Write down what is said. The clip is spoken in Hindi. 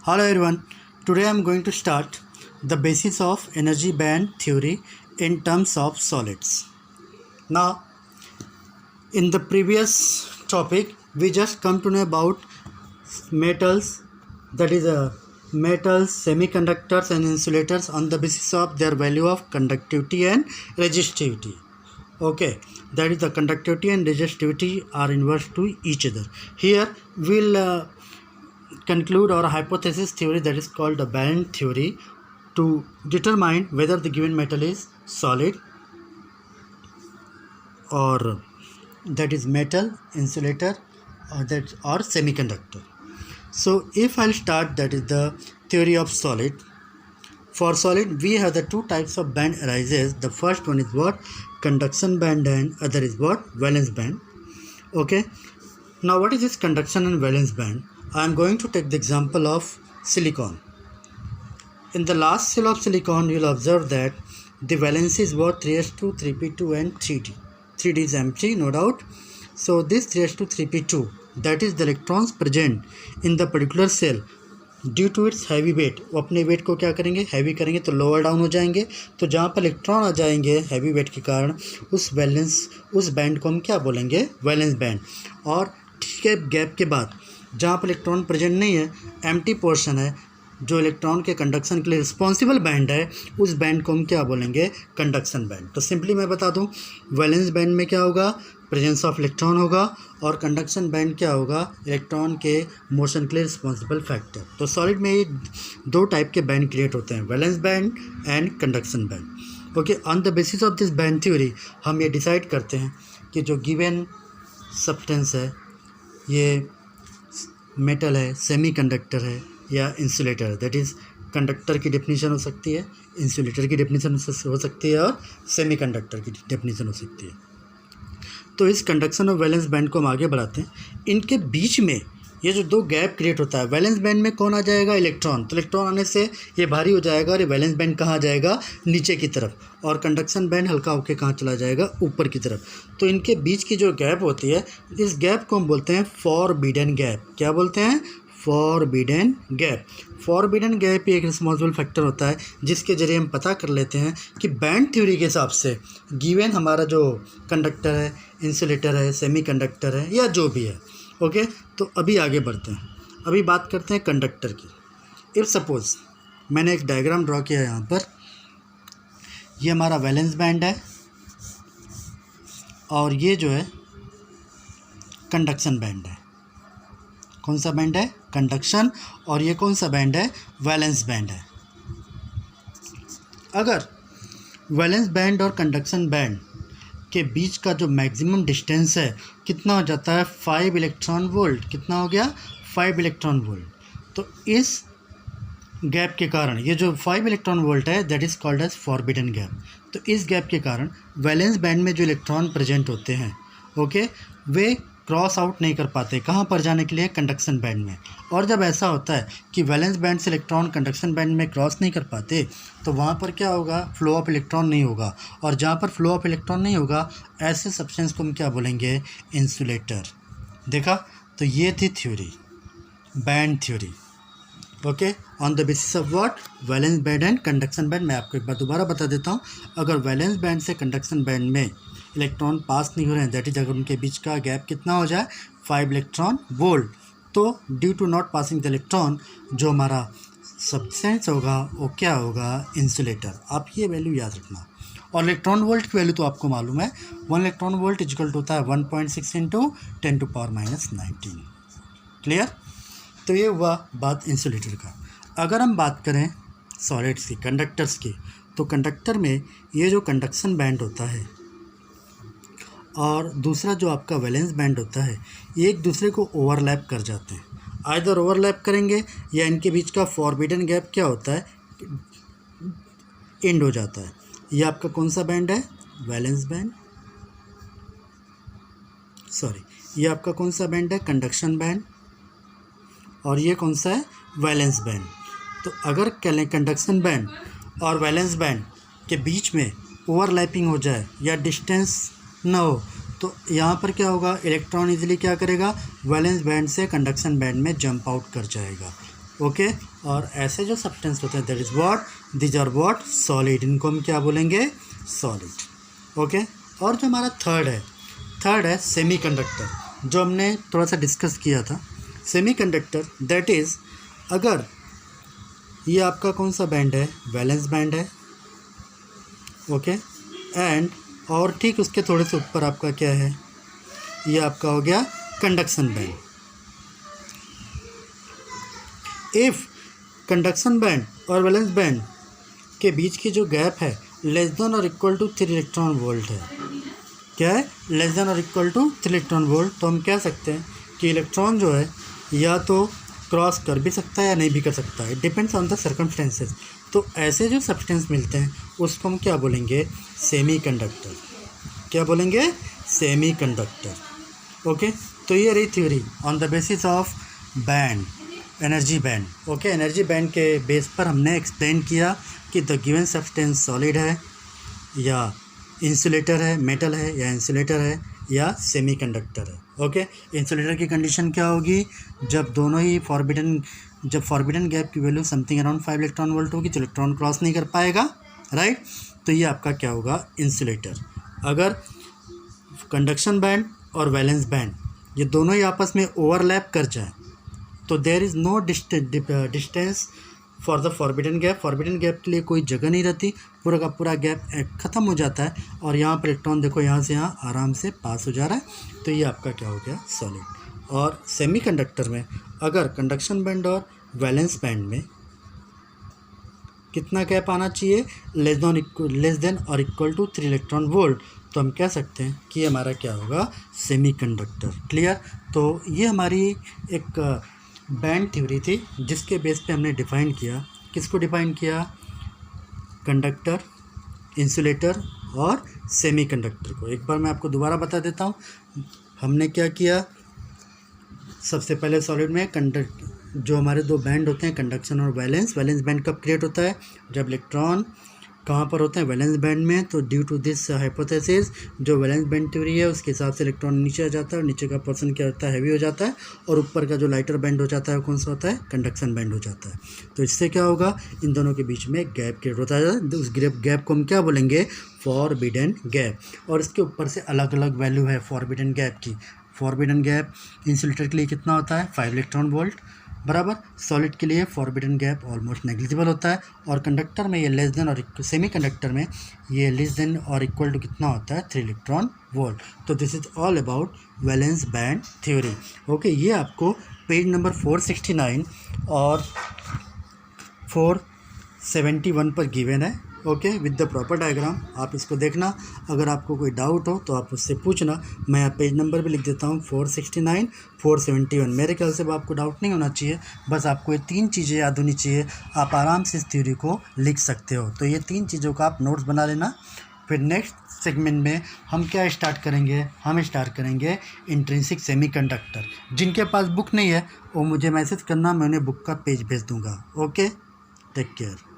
Hello everyone, today I am going to start the basis of energy band theory in terms of solids. Now, in the previous topic, we just come to know about metals, that is metals, semiconductors and insulators on the basis of their value of conductivity and resistivity. Okay, that is the conductivity and resistivity are inverse to each other. Here we'll conclude our hypothesis theory, that is called the band theory, to determine whether the given metal is solid or that is metal, insulator or semiconductor. So if I'll start, that is the theory of solid. For solid we have the two types of band arises. The first one is what? Conduction band, and other is what? Valence band. Okay, now what is this conduction and valence band? I am going to take the example of silicon. In the last cell of silicon, you will observe that the valence is what? 3s2, 3p2 and 3d. 3d is empty, no doubt. So this 3s2, 3p2, that is the electrons present in the particular cell. Due to its heavy weight, वो अपने वेट को क्या करेंगे? हैवी करेंगे तो लोअर डाउन हो जाएंगे. तो जहाँ पर इलेक्ट्रॉन आ जाएंगे हैवी वेट के कारण, उस बैंड को हम क्या बोलेंगे? Valence band. और ठीक है, गैप के बाद जहाँ पर इलेक्ट्रॉन प्रेजेंट नहीं है, एम्प्टी पोर्शन है, जो इलेक्ट्रॉन के कंडक्शन के लिए रिस्पॉन्सिबल बैंड है, उस बैंड को हम क्या बोलेंगे? Conduction band. तो सिंपली मैं बता दूं, वैलेंस बैंड में क्या होगा? प्रेजेंस ऑफ इलेक्ट्रॉन होगा, और कंडक्शन बैंड क्या होगा? इलेक्ट्रॉन के मोशन के लिए रिस्पॉन्सिबल फैक्टर. तो सॉलिड में दो टाइप के बैंड क्रिएट होते हैं, valence band and conduction band. Okay, on the basis of this band theory हम ये डिसाइड करते हैं कि जो गिवन सब्सटेंस है, ये मेटल है, सेमीकंडक्टर है या इंसुलेटर है. दैट इज़ कंडक्टर की डेफिनेशन हो सकती है, इंसुलेटर की डेफिनेशन हो सकती है, और सेमीकंडक्टर की डेफिनेशन हो सकती है. तो इस कंडक्शन और वैलेंस बैंड को हम आगे बढ़ाते हैं. इनके बीच में ये जो दो गैप क्रिएट होता है, वैलेंस बैंड में कौन आ जाएगा? इलेक्ट्रॉन. तो इलेक्ट्रॉन आने से ये भारी हो जाएगा और ये वैलेंस बैंड कहाँ आ जाएगा? नीचे की तरफ. और कंडक्शन बैंड हल्का होकर कहाँ चला जाएगा? ऊपर की तरफ. तो इनके बीच की जो गैप होती है, इस गैप को हम बोलते हैं फॉरबिडन गैप. क्या बोलते हैं? Forbidden gap. फॉरबिडन गैप ही एक रिस्पॉन्सिबल फैक्टर होता है जिसके जरिए हम पता कर लेते हैं कि बैंड थ्योरी के हिसाब से गिवन हमारा जो कंडक्टर है, इंसुलेटर है, सेमीकंडक्टर है या जो भी है. ओके, तो अभी आगे बढ़ते हैं. अभी बात करते हैं कंडक्टर की. इफ़ सपोज मैंने एक डायग्राम ड्रॉ किया है यहाँ पर, ये हमारा वैलेंस बैंड है और ये जो है कंडक्शन बैंड है. कौन सा बैंड है? कंडक्शन. और ये कौन सा बैंड है? वैलेंस बैंड है. अगर वैलेंस बैंड और कंडक्शन बैंड के बीच का जो मैक्सिमम डिस्टेंस है कितना हो जाता है? 5 इलेक्ट्रॉन वोल्ट. कितना हो गया? 5 इलेक्ट्रॉन वोल्ट. तो इस गैप के कारण, ये जो 5 इलेक्ट्रॉन वोल्ट है, that is called as forbidden gap. तो इस गैप के कारण वैलेंस बैंड में जो इलेक्ट्रॉन प्रेजेंट होते हैं, ओके, वे क्रॉस आउट नहीं कर पाते. कहाँ पर जाने के लिए? कंडक्शन बैंड में. और जब ऐसा होता है कि वैलेंस बैंड से इलेक्ट्रॉन कंडक्शन बैंड में क्रॉस नहीं कर पाते, तो वहाँ पर क्या होगा? फ्लो ऑफ इलेक्ट्रॉन नहीं होगा. और जहाँ पर फ्लो ऑफ इलेक्ट्रॉन नहीं होगा, ऐसे सब्सटेंस को हम क्या बोलेंगे? इंसुलेटर. देखा? तो ये थी theory, band theory. Okay, on the basis of what? Valence band and conduction band. मैं आपको एक बार दोबारा बता देता हूँ. अगर वैलेंस बैंड से कंडक्शन बैंड में इलेक्ट्रॉन पास नहीं हो रहे हैं, दैट इज अगर उनके बीच का गैप कितना हो जाए? 5 इलेक्ट्रॉन वोल्ट, तो due to not passing the electron, जो हमारा सब्सटेंस होगा वो क्या होगा? इंसुलेटर. आप ये वैल्यू याद रखना. और इलेक्ट्रॉन वोल्ट की वैल्यू तो आपको मालूम है, 1 इलेक्ट्रॉन वोल्ट इक्वल टू होता है 1.6 × 10⁻⁻19. क्लियर? तो ये हुआ बात इंसुलेटर का. अगर हम बात करें सॉलिड्स की, कंडक्टर्स की, तो कंडक्टर में ये जो कंडक्शन बैंड होता है और दूसरा जो आपका वैलेंस बैंड होता है, ये एक दूसरे को ओवरलैप कर जाते हैं. आइदर ओवरलैप करेंगे या इनके बीच का फॉरबिडन गैप क्या होता है? एंड हो जाता है. ये आपका कौन सा बैंड है? Valence band. सॉरी, ये आपका कौन सा बैंड है? Conduction band. और ये कौन सा है? Valence band. तो अगर कंडक्शन बैंड और वैलेंस बैंड के बीच में ओवरलैपिंग हो जाए या डिस्टेंस ना हो, तो यहाँ पर क्या होगा? इलेक्ट्रॉन इजीली क्या करेगा? वैलेंस बैंड से कंडक्शन बैंड में जंप आउट कर जाएगा. ओके। और ऐसे जो सब्सटेंस होते हैं that is what, these are what, solid, इनको हम क्या बोलेंगे, सॉलिड। ओके। और जो हमारा थर्ड है सेमीकंडक्टर, जो हमने थोड़ा सा डिस्कस किया था। सेमीकंडक्टर दैट इज़, अगर ये आपका कौन सा बैंड है, वैलेंस बैंड है, ओके, एंड और ठीक उसके थोड़े से ऊपर आपका क्या है, ये आपका हो गया conduction band. If conduction band और वैलेंस बैंड के बीच की जो गैप है लेस देन और इक्वल टू 3 इलेक्ट्रॉन वोल्ट है, क्या है, लेस देन और इक्वल टू 3 इलेक्ट्रॉन वोल्ट, तो हम कह सकते हैं कि इलेक्ट्रॉन जो है या तो क्रॉस कर भी सकता है या नहीं भी कर सकता है, डिपेंड्स ऑन द सर्कमस्टेंसेस। तो ऐसे जो सब्सटेंस मिलते हैं उसको हम क्या बोलेंगे, सेमीकंडक्टर। क्या बोलेंगे, सेमीकंडक्टर। ओके। तो ये रही theory on the basis of band, energy band. Okay. Energy band के बेस पर हमने एक्सप्लेन किया कि द गिवन सब्सटेंस सॉलिड है या इंसुलेटर है, मेटल है या इंसुलेटर है या सेमीकंडक्टर है। ओके। इंसुलेटर की कंडीशन क्या होगी, जब दोनों ही जब फॉरबिडन गैप की value something around 5 electron volt होगी तो इलेक्ट्रॉन क्रॉस नहीं कर पाएगा, राइट। तो ये आपका क्या होगा, इंसुलेटर। अगर कंडक्शन बैंड और वैलेंस बैंड ये दोनों ही आपस में ओवरलैप कर जाए तो there is no distance for the forbidden gap. Forbidden gap के लिए कोई जगह नहीं रहती, पूरा का पूरा गैप ख़त्म हो जाता है और यहाँ पर इलेक्ट्रॉन देखो यहाँ से यहाँ आराम से पास हो जा रहा है। तो ये आपका क्या हो गया, सॉलिड। और सेमीकंडक्टर में अगर कंडक्शन बैंड और वैलेंस बैंड में कितना गैप आना चाहिए, लेस देन और इक्वल टू 3 इलेक्ट्रॉन वोल्ट, तो हम कह सकते हैं कि हमारा क्या होगा, सेमीकंडक्टर। क्लियर। तो ये हमारी एक बैंड थ्योरी थी जिसके बेस पे हमने डिफ़ाइन किया, किसको डिफ़ाइन किया, कंडक्टर, इंसुलेटर और सेमीकंडक्टर को। एक बार मैं आपको दोबारा बता देता हूँ। हमने क्या किया, सबसे पहले सॉलिड में जो हमारे दो बैंड होते हैं कंडक्शन और वैलेंस बैंड कब क्रिएट होता है, जब इलेक्ट्रॉन कहाँ पर होते हैं, वैलेंस बैंड में। तो ड्यू टू दिस हाइपोथेसिस जो वैलेंस बैंड थ्योरी है उसके हिसाब से इलेक्ट्रॉन नीचे आ जाता है और नीचे का पोर्शन क्या होता है, हैवी हो जाता है, और ऊपर का जो लाइटर बैंड हो जाता है कौन सा होता है, कंडक्शन बैंड हो जाता है। तो इससे क्या होगा, इन दोनों के बीच में गैप क्रिएट होता है। उस गैप को हम क्या बोलेंगे, फॉरबिडन गैप। और इसके ऊपर से अलग अलग वैल्यू है फॉरबिडन गैप की। फॉरबिडन गैप इंसुलेटर के लिए कितना होता है, 5 इलेक्ट्रॉन वोल्ट बराबर। सॉलिड के लिए फॉरबिडन गैप ऑलमोस्ट नेग्लिजिबल होता है। और कंडक्टर में ये लेस देन और सेमीकंडक्टर में ये लेस देन और इक्वल टू कितना होता है, 3 इलेक्ट्रॉन वोल्ट। तो this is all about valence band theory. Okay. ये आपको पेज नंबर 469 और 471 पर गिवन है। Okay, with the proper diagram. आप इसको देखना, अगर आपको कोई डाउट हो तो आप उससे पूछना। मैं यहाँ पेज नंबर भी लिख देता हूँ 469 471। मेरे ख्याल से आपको डाउट नहीं होना चाहिए, बस आपको ये 3 चीज़ें याद होनी चाहिए, आप आराम से इस थ्योरी को लिख सकते हो। तो ये 3 चीज़ों का आप नोट्स बना लेना। फिर नेक्स्ट सेगमेंट में हम क्या स्टार्ट करेंगे, हम स्टार्ट करेंगे इंट्रिंसिक सेमीकंडक्टर। जिनके पास बुक नहीं है वो मुझे मैसेज करना, मैं उन्हें बुक का पेज भेज दूँगा। Okay, take care.